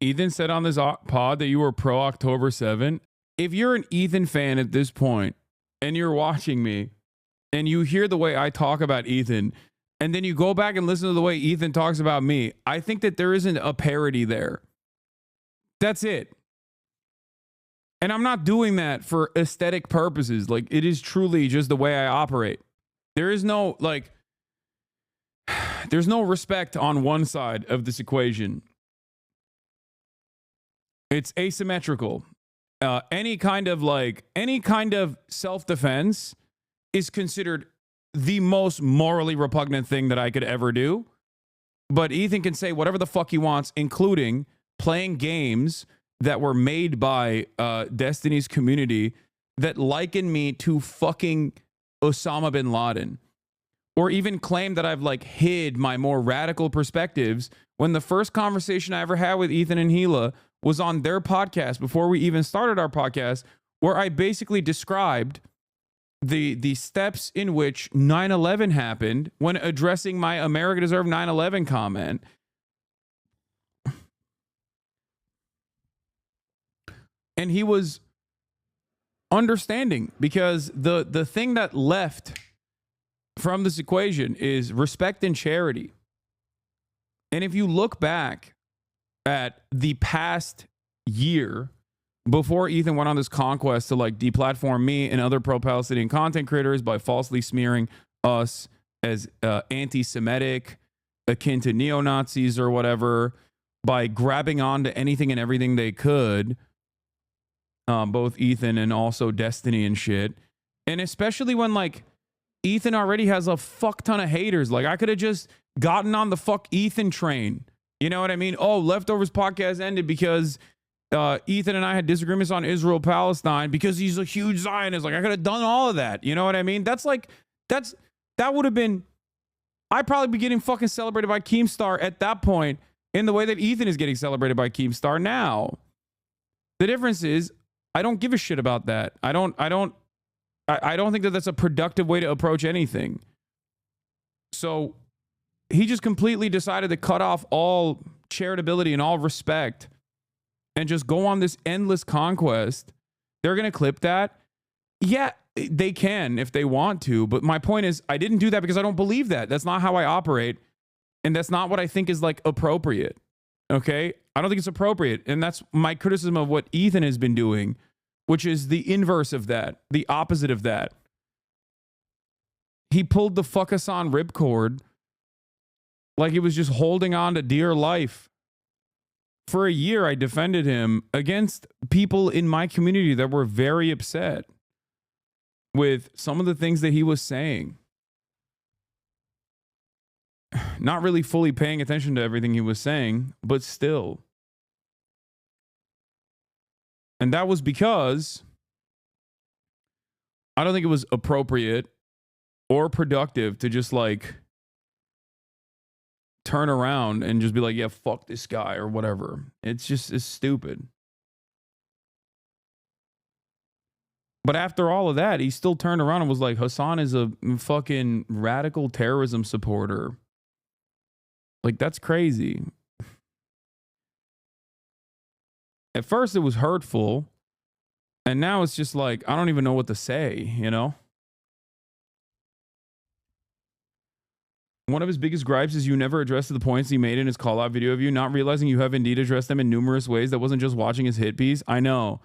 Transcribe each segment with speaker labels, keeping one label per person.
Speaker 1: Ethan said on this pod that you were pro October 7. If you're an Ethan fan at this point and you're watching me and you hear the way I talk about Ethan and then you go back and listen to the way Ethan talks about me, I think that there isn't a parity there. That's it. And I'm not doing that for aesthetic purposes. Like, it is truly just the way I operate. There is no, like, there's no respect on one side of this equation. It's asymmetrical. Any kind of self-defense is considered the most morally repugnant thing that I could ever do. But Ethan can say whatever the fuck he wants, including playing games that were made by Destiny's community that liken me to fucking Osama bin Laden. Or even claim that I've like hid my more radical perspectives when the first conversation I ever had with Ethan and Gila was on their podcast before we even started our podcast, where I basically described the steps in which 9/11 happened when addressing my America Deserved 9/11 comment. And he was understanding, because the thing that left from this equation is respect and charity. And if you look back at the past year before Ethan went on this conquest to like deplatform me and other pro-Palestinian content creators by falsely smearing us as anti-Semitic, akin to neo-Nazis or whatever, by grabbing onto anything and everything they could, both Ethan and also Destiny and shit. And especially when like Ethan already has a fuck ton of haters. Like, I could have just gotten on the fuck Ethan train. You know what I mean? Oh, Leftovers podcast ended because Ethan and I had disagreements on Israel-Palestine because he's a huge Zionist. Like, I could have done all of that. You know what I mean? That would have been, I'd probably be getting fucking celebrated by Keemstar at that point in the way that Ethan is getting celebrated by Keemstar now. The difference is, I don't give a shit about that. I don't think that that's a productive way to approach anything. So he just completely decided to cut off all charitability and all respect and just go on this endless conquest. They're going to clip that. Yeah, they can if they want to. But my point is, I didn't do that because I don't believe that. That's not how I operate. And that's not what I think is like appropriate. Okay? I don't think it's appropriate. And that's my criticism of what Ethan has been doing, which is the inverse of that, the opposite of that. He pulled the fuck Hasan ripcord like he was just holding on to dear life. For a year, I defended him against people in my community that were very upset with some of the things that he was saying. Not really fully paying attention to everything he was saying, but still. And that was because I don't think it was appropriate or productive to just like turn around and just be like, yeah, fuck this guy or whatever. It's stupid. But after all of that, he still turned around and was like, Hasan is a fucking radical terrorism supporter. Like, that's crazy. At first, it was hurtful. And now it's just like, I don't even know what to say, you know? One of his biggest gripes is you never addressed the points he made in his call-out video of you, not realizing you have indeed addressed them in numerous ways. That wasn't just watching his hit piece. I know.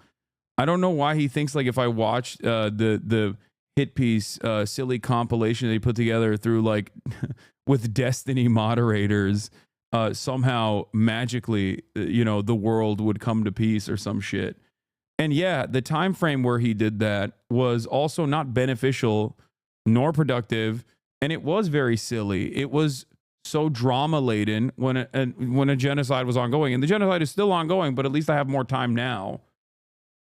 Speaker 1: I don't know why he thinks like if I watched the hit piece silly compilation that he put together through like with Destiny moderators, somehow magically, the world would come to peace or some shit. And yeah, the time frame where he did that was also not beneficial nor productive, and it was very silly. It was so drama laden when a genocide was ongoing, and the genocide is still ongoing, but at least I have more time now.